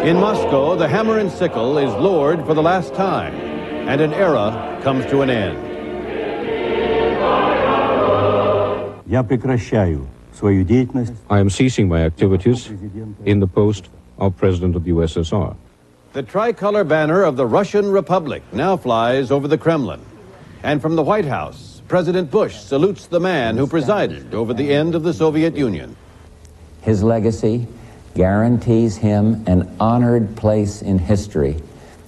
In Moscow, the hammer and sickle is lowered for the last time, and an era comes to an end. I am ceasing my activities in the post of President of the USSR. The tricolor banner of the Russian Republic now flies over the Kremlin. And from the White House, President Bush salutes the man who presided over the end of the Soviet Union. His legacy guarantees him an honored place in history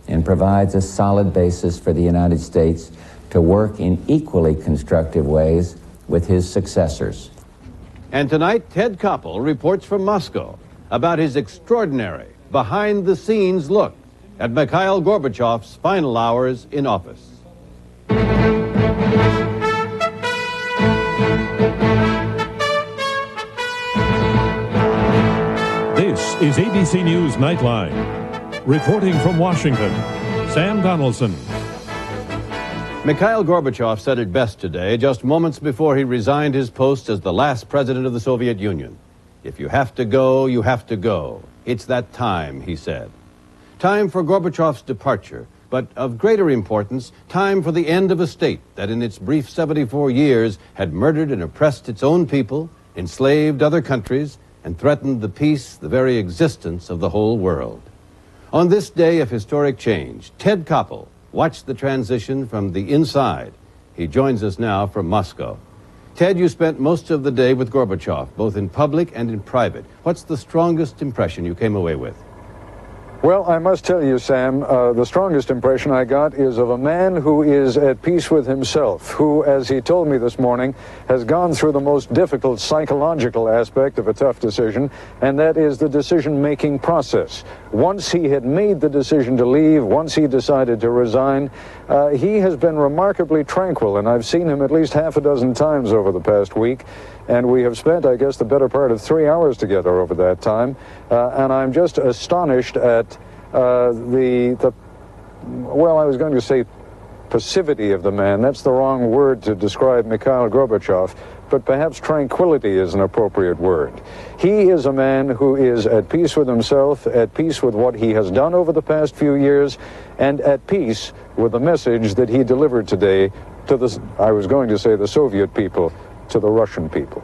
and provides a solid basis for the United States to work in equally constructive ways with his successors. And tonight, Ted Koppel reports from Moscow about his extraordinary, behind-the-scenes look at Mikhail Gorbachev's final hours in office. This is ABC News Nightline. Reporting from Washington, Sam Donaldson. Mikhail Gorbachev said it best today, just moments before he resigned his post as the last president of the Soviet Union. If you have to go, you have to go. It's that time, he said. Time for Gorbachev's departure, but of greater importance, time for the end of a state that in its brief 74 years had murdered and oppressed its own people, enslaved other countries, and threatened the peace, the very existence of the whole world. On this day of historic change, Ted Koppel watched the transition from the inside. He joins us now from Moscow. Ted, you spent most of the day with Gorbachev, both in public and in private. What's the strongest impression you came away with? Well, I must tell you, Sam, the strongest impression I got is of a man who is at peace with himself, who, as he told me this morning, has gone through the most difficult psychological aspect of a tough decision, and that is the decision-making process. Once he had made the decision to leave, once he decided to resign, he has been remarkably tranquil, and I've seen him at least half a dozen times over the past week, and we have spent, I guess, the better part of 3 hours together over that time, and I'm just astonished at well, I was going to say passivity of the man. That's the wrong word to describe Mikhail Gorbachev, but perhaps tranquility is an appropriate word. He is a man who is at peace with himself, at peace with what he has done over the past few years, and at peace with the message that he delivered today to the, I was going to say the Soviet people, to the Russian people.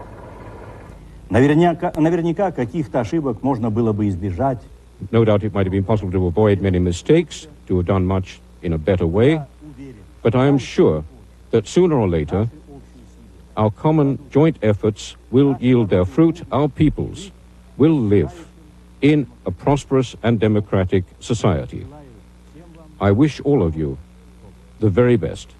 Наверняка каких-то ошибок можно было бы избежать. No doubt it might have been possible to avoid many mistakes, to have done much in a better way, but I am sure that sooner or later, our common joint efforts will yield their fruit. Our peoples will live in a prosperous and democratic society. I wish all of you the very best.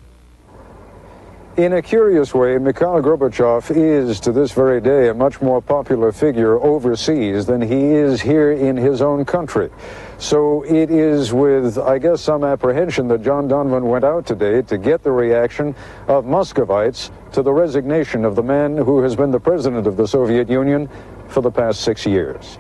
In a curious way, Mikhail Gorbachev is, to this very day, a much more popular figure overseas than he is here in his own country. So it is with, I guess, some apprehension that John Donvan went out today to get the reaction of Muscovites to the resignation of the man who has been the president of the Soviet Union for the past 6 years.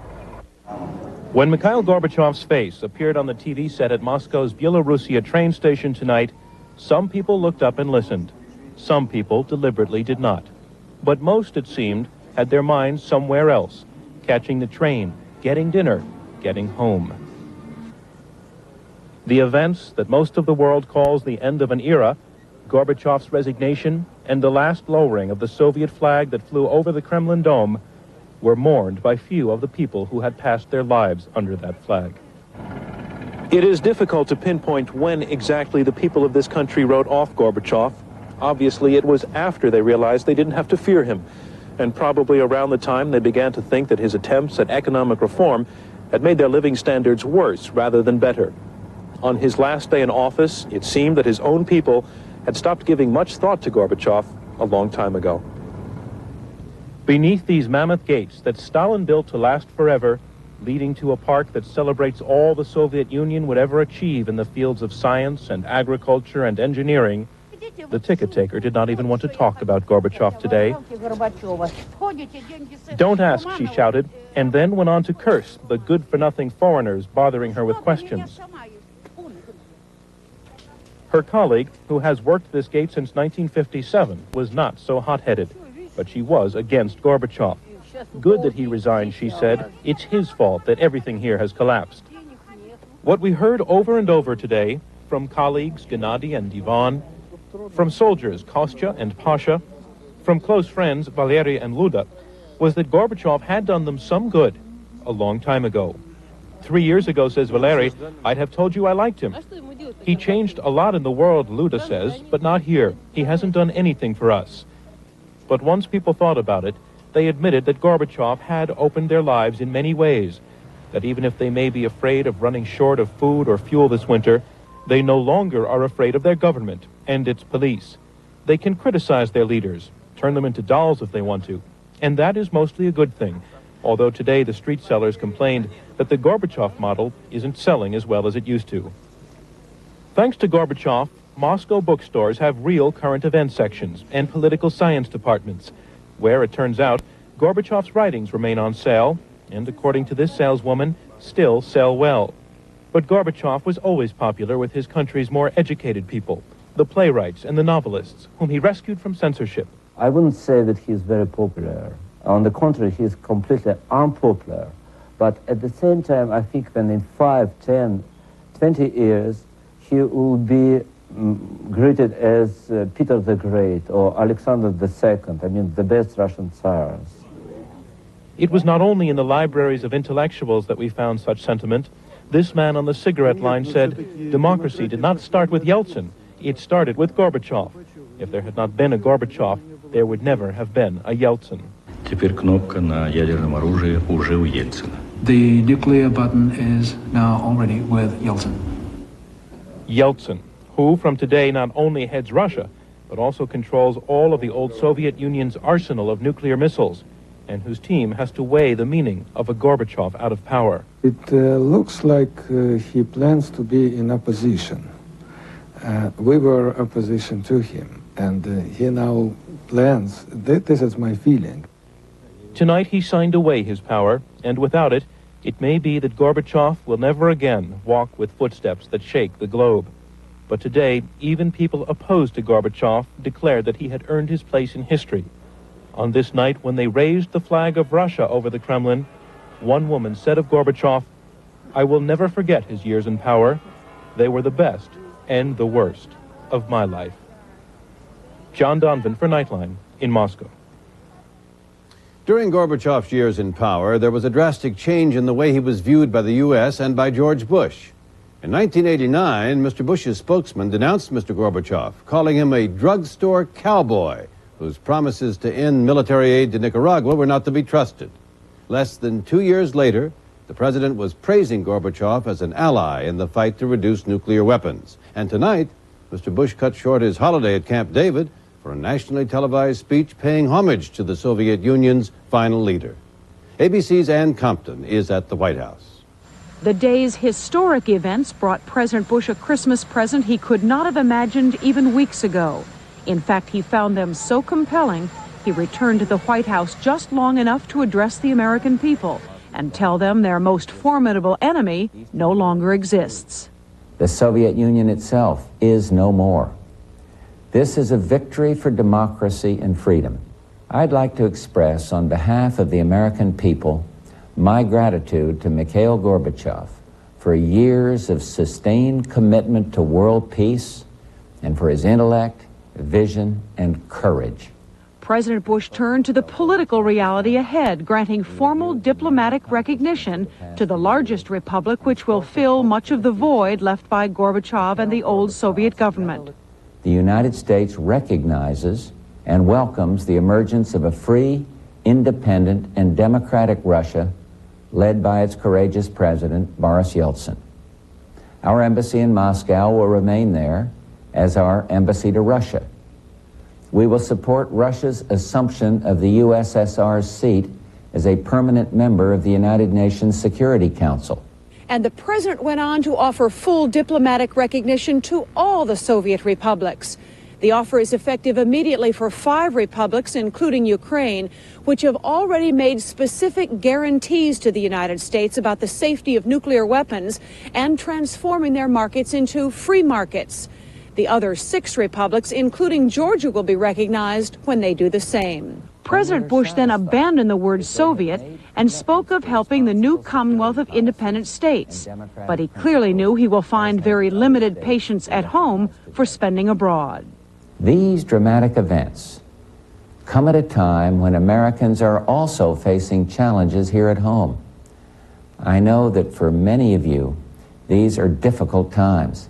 When Mikhail Gorbachev's face appeared on the TV set at Moscow's Byelorussiya train station tonight, some people looked up and listened. Some people deliberately did not. But most, it seemed, had their minds somewhere else, catching the train, getting dinner, getting home. The events that most of the world calls the end of an era, Gorbachev's resignation, and the last lowering of the Soviet flag that flew over the Kremlin Dome, were mourned by few of the people who had passed their lives under that flag. It is difficult to pinpoint when exactly the people of this country wrote off Gorbachev. Obviously, it was after they realized they didn't have to fear him, and probably around the time they began to think that his attempts at economic reform had made their living standards worse rather than better. On his last day in office, it seemed that his own people had stopped giving much thought to Gorbachev a long time ago. Beneath these mammoth gates that Stalin built to last forever, leading to a park that celebrates all the Soviet Union would ever achieve in the fields of science and agriculture and engineering, the ticket taker did not even want to talk about Gorbachev today. Don't ask, she shouted, and then went on to curse the good-for-nothing foreigners bothering her with questions. Her colleague, who has worked this gate since 1957, was not so hot-headed, but she was against Gorbachev. Good that he resigned, she said. It's his fault that everything here has collapsed. What we heard over and over today from colleagues Gennady and Ivan, from soldiers Kostya and Pasha, from close friends Valery and Luda, was that Gorbachev had done them some good a long time ago. 3 years ago, says Valery, I'd have told you I liked him. He changed a lot in the world, Luda says, but not here. He hasn't done anything for us. But once people thought about it, they admitted that Gorbachev had opened their lives in many ways, that even if they may be afraid of running short of food or fuel this winter, they no longer are afraid of their government and its police. They can criticize their leaders, turn them into dolls if they want to, and that is mostly a good thing, although today the street sellers complained that the Gorbachev model isn't selling as well as it used to. Thanks to Gorbachev, Moscow bookstores have real current event sections and political science departments, where, it turns out, Gorbachev's writings remain on sale, and according to this saleswoman, still sell well. But Gorbachev was always popular with his country's more educated people, the playwrights and the novelists, whom he rescued from censorship. I wouldn't say that he's very popular. On the contrary, he's completely unpopular. But at the same time, I think when in 5, 10, 20 years, he will be greeted as Peter the Great or Alexander II, I mean, the best Russian tsars. It was not only in the libraries of intellectuals that we found such sentiment. This man on the cigarette line said, democracy did not start with Yeltsin, it started with Gorbachev. If there had not been a Gorbachev, there would never have been a Yeltsin. Теперь кнопка на ядерном оружии уже у Ельцина. The nuclear button is now already with Yeltsin. Yeltsin, who from today not only heads Russia, but also controls all of the old Soviet Union's arsenal of nuclear missiles, and whose team has to weigh the meaning of a Gorbachev out of power. It looks like he plans to be in opposition. We were opposition to him, and he now plans, this is my feeling. Tonight he signed away his power, and without it, it may be that Gorbachev will never again walk with footsteps that shake the globe. But today, even people opposed to Gorbachev declared that he had earned his place in history. On this night, when they raised the flag of Russia over the Kremlin, one woman said of Gorbachev, I will never forget his years in power. They were the best and the worst of my life. John Donvan for Nightline in Moscow. During Gorbachev's years in power, there was a drastic change in the way he was viewed by the U.S. and by George Bush. In 1989, Mr. Bush's spokesman denounced Mr. Gorbachev, calling him a drugstore cowboy whose promises to end military aid to Nicaragua were not to be trusted. Less than 2 years later, the president was praising Gorbachev as an ally in the fight to reduce nuclear weapons. And tonight, Mr. Bush cut short his holiday at Camp David for a nationally televised speech paying homage to the Soviet Union's final leader. ABC's Ann Compton is at the White House. The day's historic events brought President Bush a Christmas present he could not have imagined even weeks ago. In fact, he found them so compelling, he returned to the White House just long enough to address the American people and tell them their most formidable enemy no longer exists. The Soviet Union itself is no more. This is a victory for democracy and freedom. I'd like to express on behalf of the American people my gratitude to Mikhail Gorbachev for years of sustained commitment to world peace and for his intellect, vision, and courage. President Bush turned to the political reality ahead, granting formal diplomatic recognition to the largest republic, which will fill much of the void left by Gorbachev and the old Soviet government. The United States recognizes and welcomes the emergence of a free, independent, and democratic Russia led by its courageous president, Boris Yeltsin. Our embassy in Moscow will remain there as our embassy to Russia. We will support Russia's assumption of the USSR's seat as a permanent member of the United Nations Security Council. And the president went on to offer full diplomatic recognition to all the Soviet republics. The offer is effective immediately for 5 republics, including Ukraine, which have already made specific guarantees to the United States about the safety of nuclear weapons and transforming their markets into free markets. The other 6 republics, including Georgia, will be recognized when they do the same. President Bush then abandoned the word Soviet and spoke of helping the new Commonwealth of Independent States. But he clearly knew he will find very limited patience at home for spending abroad. These dramatic events come at a time when Americans are also facing challenges here at home. I know that for many of you, these are difficult times,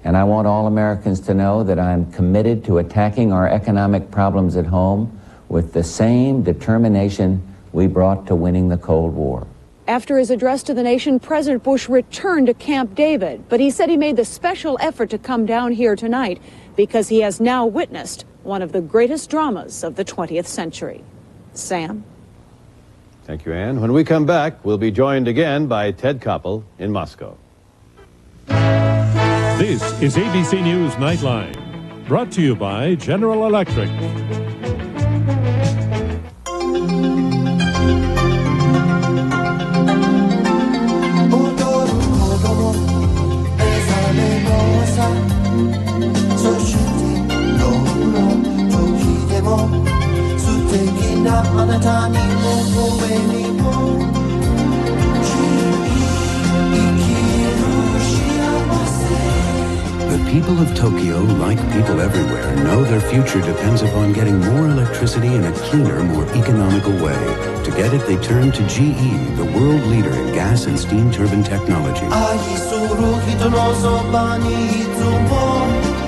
and I want all Americans to know that I'm committed to attacking our economic problems at home with the same determination we brought to winning the Cold War. After his address to the nation, President Bush returned to Camp David, but he said he made the special effort to come down here tonight because he has now witnessed one of the greatest dramas of the 20th century. Sam? Thank you, Ann. When we come back, we'll be joined again by Ted Koppel in Moscow. This is ABC News Nightline, brought to you by General Electric. The people of Tokyo, like people everywhere, know their future depends upon getting more electricity in a cleaner, more economical way. To get it, they turn to GE, the world leader in gas and steam turbine technology.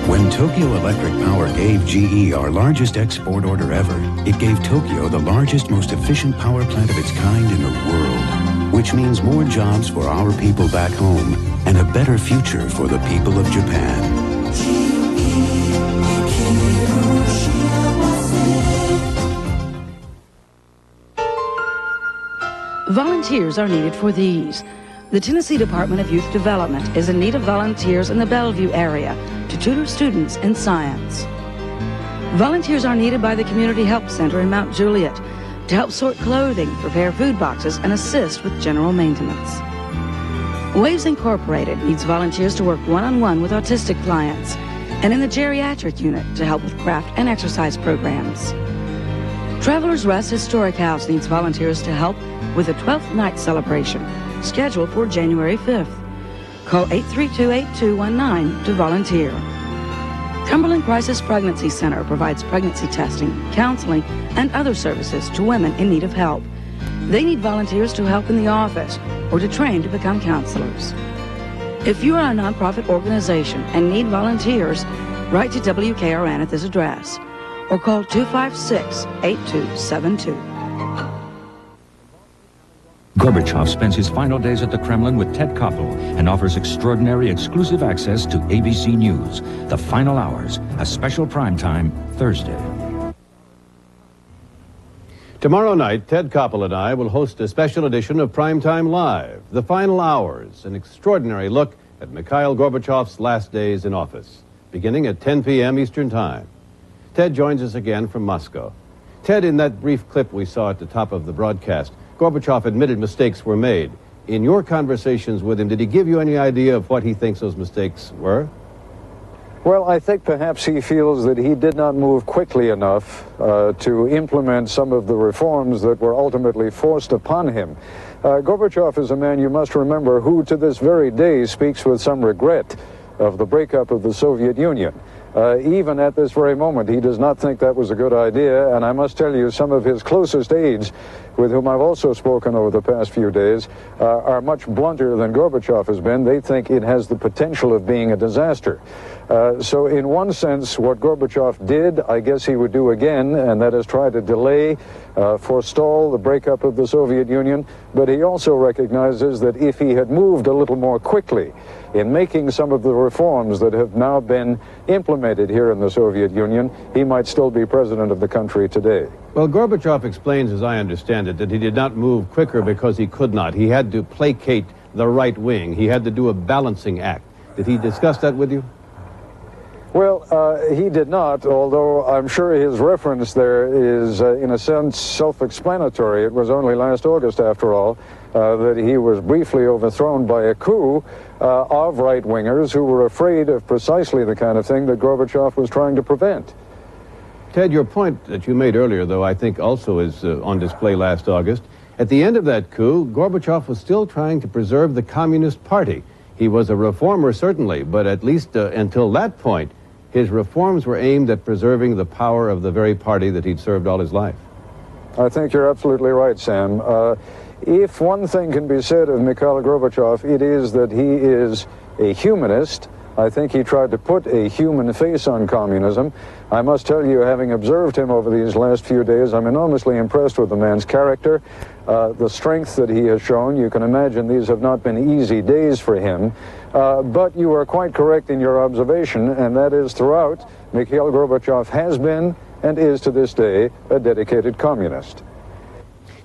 When Tokyo Electric Power gave GE our largest export order ever, it gave Tokyo the largest, most efficient power plant of its kind in the world, which means more jobs for our people back home and a better future for the people of Japan. Volunteers are needed for these. The Tennessee Department of Youth Development is in need of volunteers in the Bellevue area to tutor students in science. Volunteers are needed by the Community Help Center in Mount Juliet to help sort clothing, prepare food boxes, and assist with general maintenance. Waves Incorporated needs volunteers to work one-on-one with autistic clients and in the geriatric unit to help with craft and exercise programs. Travelers Rest Historic House needs volunteers to help with the 12th night celebration scheduled for January 5th. Call 832-8219 to volunteer. Cumberland Crisis Pregnancy Center provides pregnancy testing, counseling, and other services to women in need of help. They need volunteers to help in the office or to train to become counselors. If you are a nonprofit organization and need volunteers, write to WKRN at this address or call 256-8272. Gorbachev spends his final days at the Kremlin with Ted Koppel and offers extraordinary exclusive access to ABC News, The Final Hours, a special primetime Thursday. Tomorrow night, Ted Koppel and I will host a special edition of Primetime Live, The Final Hours, an extraordinary look at Mikhail Gorbachev's last days in office, beginning at 10 p.m. Eastern Time. Ted joins us again from Moscow. Ted, in that brief clip we saw at the top of the broadcast, Gorbachev admitted mistakes were made. In your conversations with him, did he give you any idea of what he thinks those mistakes were? Well, I think perhaps he feels that he did not move quickly enough to implement some of the reforms that were ultimately forced upon him. Gorbachev is a man, you must remember, who to this very day speaks with some regret of the breakup of the Soviet Union. Even at this very moment, he does not think that was a good idea, and I must tell you, some of his closest aides, with whom I've also spoken over the past few days, are much blunter than Gorbachev has been. They think it has the potential of being a disaster. So in one sense, what Gorbachev did, I guess he would do again, and that is try to delay, forestall the breakup of the Soviet Union, but he also recognizes that if he had moved a little more quickly in making some of the reforms that have now been implemented here in the Soviet Union, he might still be president of the country today. Well, Gorbachev explains, as I understand it, that he did not move quicker because he could not. He had to placate the right wing. He had to do a balancing act. Did he discuss that with you? Well, he did not, although I'm sure his reference there is, in a sense, self-explanatory. It was only last August, after all, that he was briefly overthrown by a coup of right-wingers who were afraid of precisely the kind of thing that Gorbachev was trying to prevent. Ted, your point that you made earlier, though, I think also is on display last August, At the end of that coup, Gorbachev was still trying to preserve the Communist Party. He was a reformer, certainly, but at least until that point, his reforms were aimed at preserving the power of the very party that he'd served all his life. I think you're absolutely right, Sam. If one thing can be said of Mikhail Gorbachev, it is that he is a humanist. I think he tried to put a human face on communism. I must tell you, having observed him over these last few days, I'm enormously impressed with the man's character, the strength that he has shown. You can imagine these have not been easy days for him. But you are quite correct in your observation, and that is throughout, Mikhail Gorbachev has been and is to this day a dedicated communist.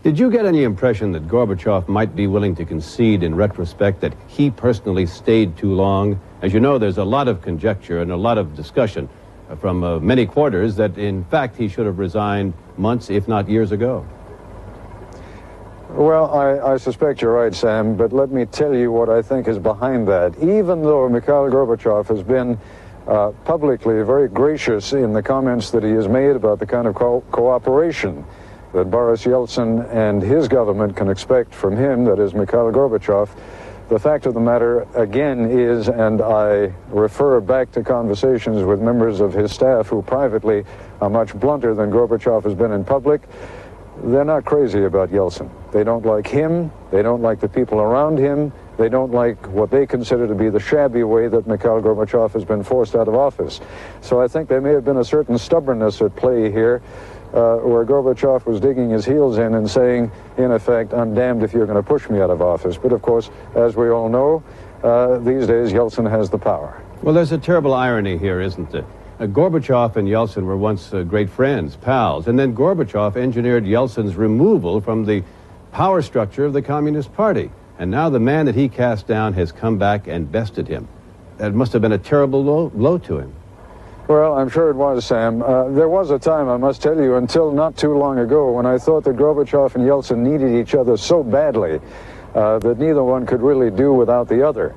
Did you get any impression that Gorbachev might be willing to concede in retrospect that he personally stayed too long? As you know, there's a lot of conjecture and a lot of discussion from many quarters that, in fact, he should have resigned months, if not years ago. Well, I suspect you're right, Sam, but let me tell you what I think is behind that. Even though Mikhail Gorbachev has been publicly very gracious in the comments that he has made about the kind of cooperation that Boris Yeltsin and his government can expect from him, that is Mikhail Gorbachev, the fact of the matter, again, is, and I refer back to conversations with members of his staff who privately are much blunter than Gorbachev has been in public, they're not crazy about Yeltsin. They don't like him, they don't like the people around him, they don't like what they consider to be the shabby way that Mikhail Gorbachev has been forced out of office. So I think there may have been a certain stubbornness at play here, where Gorbachev was digging his heels in and saying, in effect, I'm damned if you're going to push me out of office. But of course, as we all know, these days Yeltsin has the power. Well, there's a terrible irony here, isn't there? Gorbachev and Yeltsin were once great friends, pals, and then Gorbachev engineered Yeltsin's removal from the power structure of the Communist Party. And now the man that he cast down has come back and bested him. That must have been a terrible blow to him. Well, I'm sure it was, Sam. There was a time, I must tell you, until not too long ago, when I thought that Gorbachev and Yeltsin needed each other so badly that neither one could really do without the other.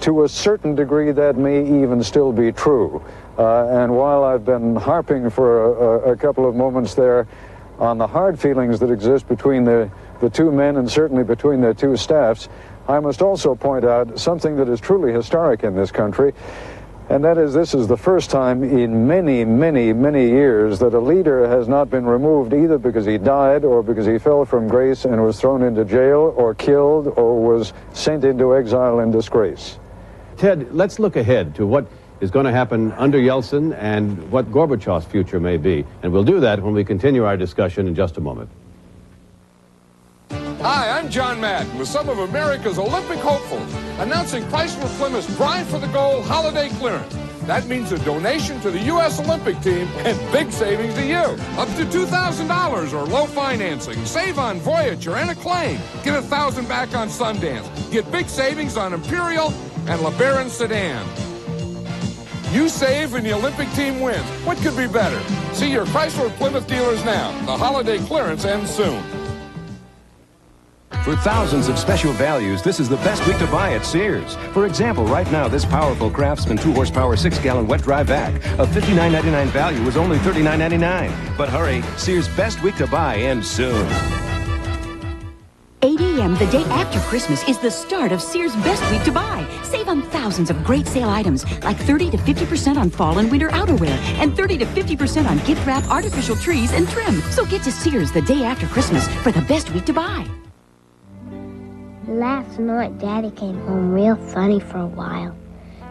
To a certain degree, that may even still be true. And while I've been harping for a couple of moments there on the hard feelings that exist between the two men and certainly between their two staffs, I must also point out something that is truly historic in this country. And that is, this is the first time in many, many, many years that a leader has not been removed either because he died or because he fell from grace and was thrown into jail or killed or was sent into exile in disgrace. Ted, let's look ahead to what is going to happen under Yeltsin and what Gorbachev's future may be. And we'll do that when we continue our discussion in just a moment. Hi, I'm John Madden with some of America's Olympic hopefuls announcing Chrysler Plymouth's Drive for the Gold holiday clearance. That means a donation to the U.S. Olympic team and big savings to you. Up to $2,000 or low financing. Save on Voyager and Acclaim. Get $1,000 back on Sundance. Get big savings on Imperial and LeBaron sedan. You save and the Olympic team wins. What could be better? See your Chrysler Plymouth dealers now. The holiday clearance ends soon. For thousands of special values, this is the best week to buy at Sears. For example, right now, this powerful Craftsman 2-horsepower 6-gallon wet dry vac of $59.99 value is only $39.99. But hurry, Sears' best week to buy ends soon. 8 a.m. the day after Christmas is the start of Sears' best week to buy. Save on thousands of great sale items like 30 to 50% on fall and winter outerwear and 30 to 50% on gift wrap, artificial trees, and trim. So get to Sears the day after Christmas for the best week to buy. Last night, Daddy came home real funny for a while.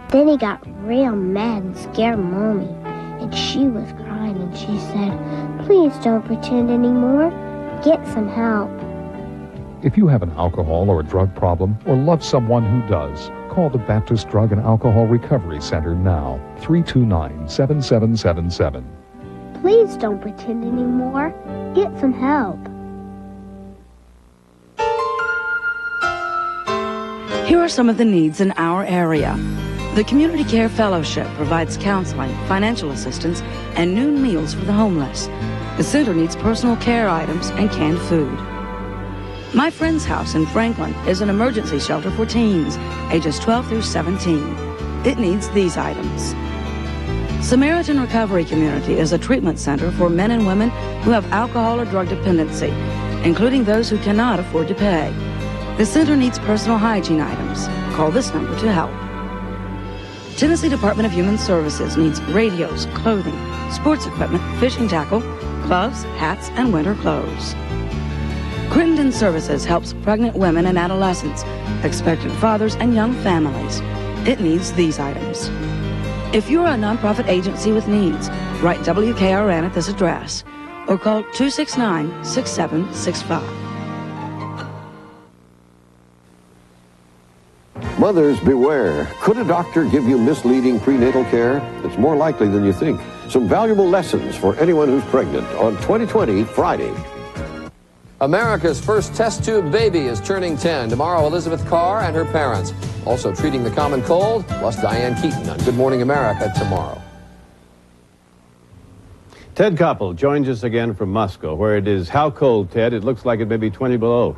Then he got real mad and scared Mommy. And she was crying and she said, "Please don't pretend anymore. Get some help." If you have an alcohol or a drug problem or love someone who does, call the Baptist Drug and Alcohol Recovery Center now, 329-7777. Please don't pretend anymore. Get some help. Here are some of the needs in our area. The Community Care Fellowship provides counseling, financial assistance, and noon meals for the homeless. The center needs personal care items and canned food. My Friend's House in Franklin is an emergency shelter for teens, ages 12 through 17. It needs these items. Samaritan Recovery Community is a treatment center for men and women who have alcohol or drug dependency. including those who cannot afford to pay. The center needs personal hygiene items. Call this number to help. Tennessee Department of Human Services needs radios, clothing, sports equipment, fishing tackle, gloves, hats, and winter clothes. Crittenden Services helps pregnant women and adolescents, expectant fathers, and young families. It needs these items. If you're a nonprofit agency with needs, write WKRN at this address or call 269-6765. Mothers, beware. Could a doctor give you misleading prenatal care? It's more likely than you think. Some valuable lessons for anyone who's pregnant on 2020 Friday. America's first test tube baby is turning 10. Tomorrow, Elizabeth Carr and her parents. Also treating the common cold, plus Diane Keaton on Good Morning America tomorrow. Ted Koppel joins us again from Moscow, where it is how cold, Ted? It looks like it may be 20 below.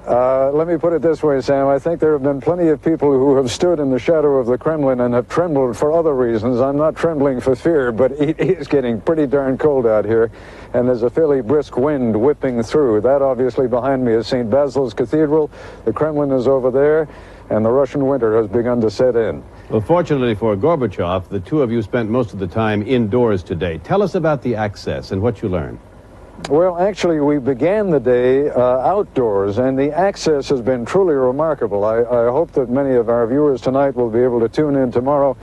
Let me put it this way, Sam. I think there have been plenty of people who have stood in the shadow of the Kremlin and have trembled for other reasons. I'm not trembling for fear, but it is getting pretty darn cold out here, and there's a fairly brisk wind whipping through. That obviously behind me is St. Basil's Cathedral. The Kremlin is over there, and the Russian winter has begun to set in. Well, fortunately for Gorbachev, the two of you spent most of the time indoors today. Tell us about the access and what you learned. Well, actually, we began the day outdoors, and the access has been truly remarkable. I hope that many of our viewers tonight will be able to tune in tomorrow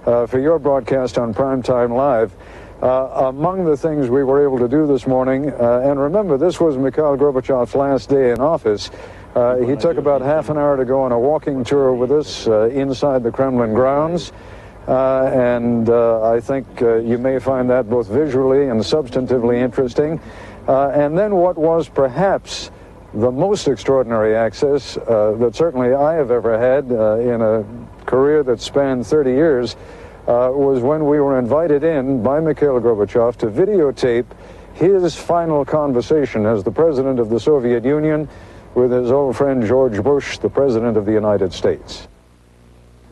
for your broadcast on Primetime Live. Among the things we were able to do this morning, and remember, this was Mikhail Gorbachev's last day in office. He took about half an hour to go on a walking tour with us inside the Kremlin grounds. And I think you may find that both visually and substantively interesting. And then what was perhaps the most extraordinary access that certainly I have ever had in a career that spanned 30 years was when we were invited in by Mikhail Gorbachev to videotape his final conversation as the president of the Soviet Union with his old friend George Bush, the president of the United States.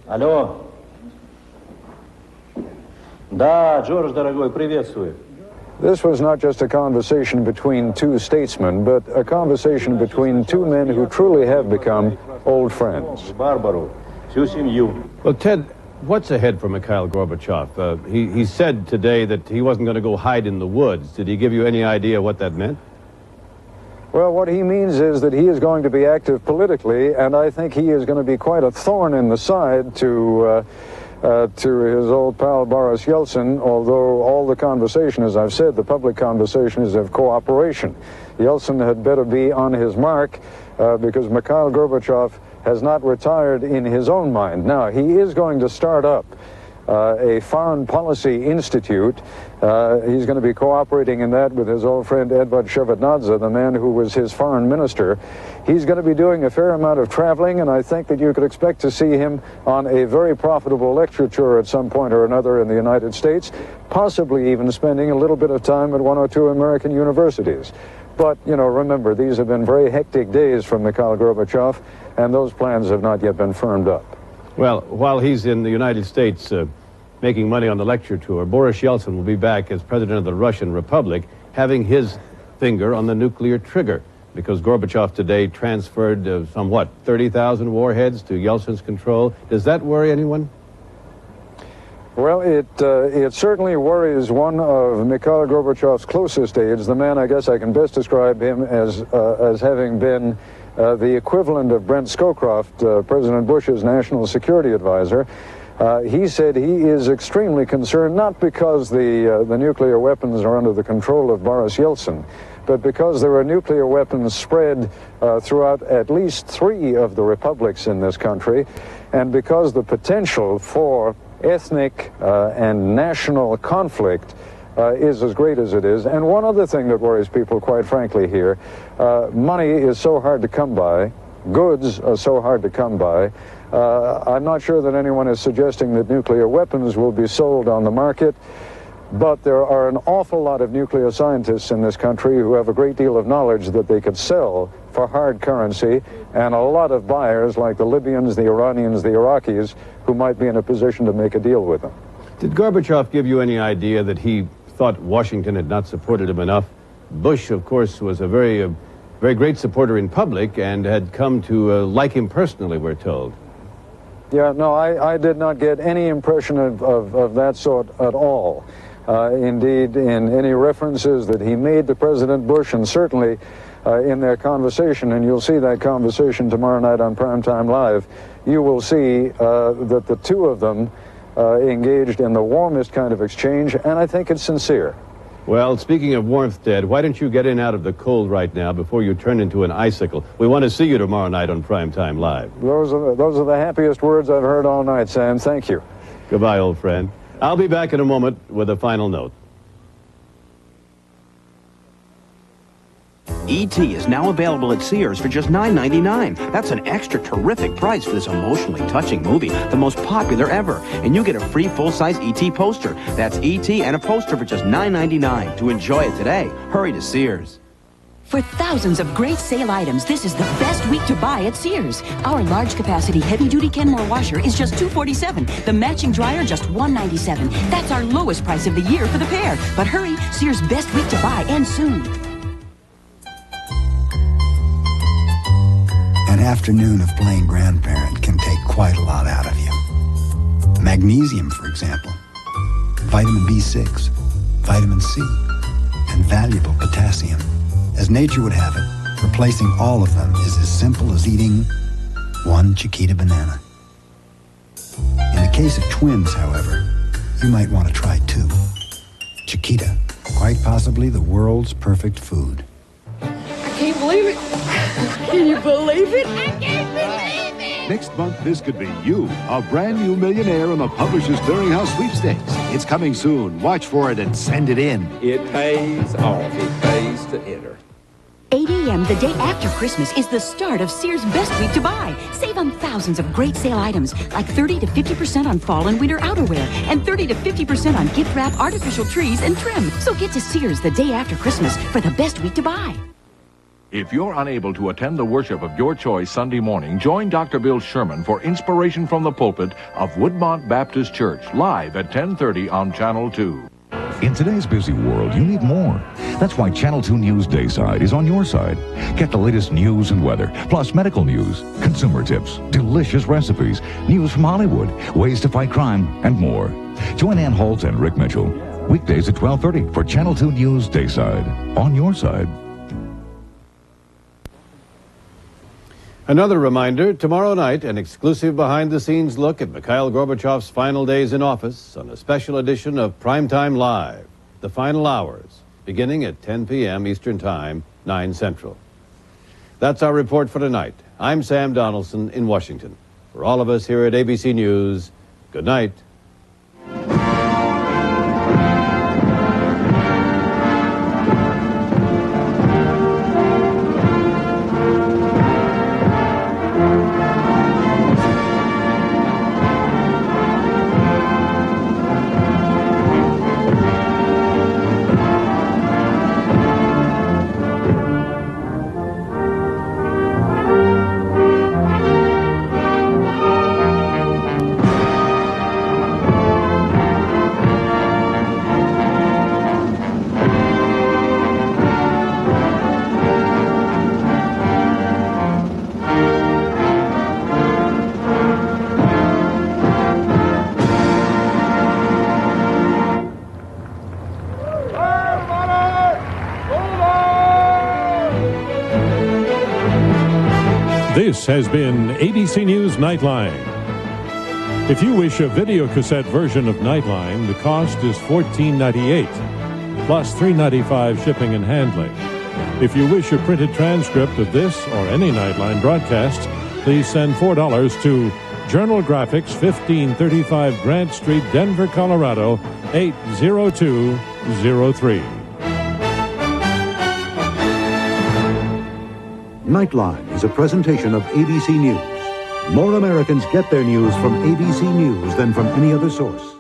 Алло. Да, Джордж, дорогой, приветствую. This was not just a conversation between two statesmen, but a conversation between two men who truly have become old friends. Барбару, всю семью. Well, Ted, what's ahead for Mikhail Gorbachev? He said today that he wasn't going to go hide in the woods. Did he give you any idea what that meant? Well, what he means is that he is going to be active politically, and I think he is going to be quite a thorn in the side to his old pal Boris Yeltsin, although all the conversation, as I've said, the public conversation is of cooperation. Yeltsin had better be on his mark because Mikhail Gorbachev has not retired in his own mind. Now, he is going to start up a foreign policy institute. He's going to be cooperating in that with his old friend Edvard Shevardnadze, the man who was his foreign minister. He's going to be doing a fair amount of traveling, and I think that you could expect to see him on a very profitable lecture tour at some point or another in the United States, possibly even spending a little bit of time at one or two American universities. But, you know, remember, these have been very hectic days for Mikhail Gorbachev, and those plans have not yet been firmed up. Well, while he's in the United States making money on the lecture tour, Boris Yeltsin will be back as president of the Russian Republic, having his finger on the nuclear trigger, because Gorbachev today transferred some, 30,000 warheads to Yeltsin's control. Does that worry anyone? Well, it certainly worries one of Mikhail Gorbachev's closest aides, the man I guess I can best describe him as having been the equivalent of Brent Scowcroft, President Bush's national security advisor. He said he is extremely concerned, not because the nuclear weapons are under the control of Boris Yeltsin, but because there are nuclear weapons spread throughout at least 3 of the republics in this country, and because the potential for ethnic and national conflict is as great as it is. And one other thing that worries people, quite frankly, here, money is so hard to come by, goods are so hard to come by. I'm not sure that anyone is suggesting that nuclear weapons will be sold on the market, but there are an awful lot of nuclear scientists in this country who have a great deal of knowledge that they could sell for hard currency, and a lot of buyers like the Libyans, the Iranians, the Iraqis, who might be in a position to make a deal with them. Did Gorbachev give you any idea that he thought Washington had not supported him enough? Bush, of course, was a very Very great supporter in public and had come to like him personally, we're told. Yeah, no, I did not get any impression of that sort at all. Indeed, in any references that he made to President Bush, and certainly in their conversation, and you'll see that conversation tomorrow night on Primetime Live, you will see that the two of them engaged in the warmest kind of exchange, and I think it's sincere. Well, speaking of warmth, Ted, why don't you get in out of the cold right now before you turn into an icicle? We want to see you tomorrow night on Primetime Live. Those are the happiest words I've heard all night, Sam. Thank you. Goodbye, old friend. I'll be back in a moment with a final note. E.T. is now available at Sears for just $9.99. That's an extra terrific price for this emotionally touching movie, the most popular ever. And you get a free full-size E.T. poster. That's E.T. and a poster for just $9.99. To enjoy it today, hurry to Sears. For thousands of great sale items, this is the best week to buy at Sears. Our large-capacity heavy-duty Kenmore washer is just $247. The matching dryer, just $197. That's our lowest price of the year for the pair. But hurry, Sears' best week to buy, and soon. An afternoon of playing grandparent can take quite a lot out of you. Magnesium, for example, vitamin B6, vitamin C, and valuable potassium. As nature would have it, replacing all of them is as simple as eating one Chiquita banana. In the case of twins, however, you might want to try two. Chiquita, quite possibly the world's perfect food. I can't believe it. Can you believe it? I can't believe it. Next month, this could be you, a brand new millionaire in the Publishers Clearinghouse Sweepstakes. It's coming soon. Watch for it and send it in. It pays off. It pays to enter. 8 a.m. the day after Christmas is the start of Sears' best week to buy. Save on thousands of great sale items like 30 to 50% on fall and winter outerwear and 30 to 50% on gift wrap, artificial trees, and trim. So get to Sears the day after Christmas for the best week to buy. If you're unable to attend the worship of your choice Sunday morning, join Dr. Bill Sherman for Inspiration from the Pulpit of Woodmont Baptist Church, live at 10:30 on Channel 2. In today's busy world, you need more. That's why Channel 2 News Dayside is on your side. Get the latest news and weather, plus medical news, consumer tips, delicious recipes, news from Hollywood, ways to fight crime, and more. Join Ann Holt and Rick Mitchell. Weekdays at 12:30 for Channel 2 News Dayside. On your side. Another reminder, tomorrow night, an exclusive behind-the-scenes look at Mikhail Gorbachev's final days in office on a special edition of Primetime Live, The Final Hours, beginning at 10 p.m. Eastern Time, 9 Central. That's our report for tonight. I'm Sam Donaldson in Washington. For all of us here at ABC News, good night. This has been ABC News Nightline. If you wish a video cassette version of Nightline, the cost is $14.98, plus $3.95 shipping and handling. If you wish a printed transcript of this or any Nightline broadcast, please send $4 to Journal Graphics, 1535 Grant Street, Denver, Colorado, 80203. Nightline is a presentation of ABC News. More Americans get their news from ABC News than from any other source.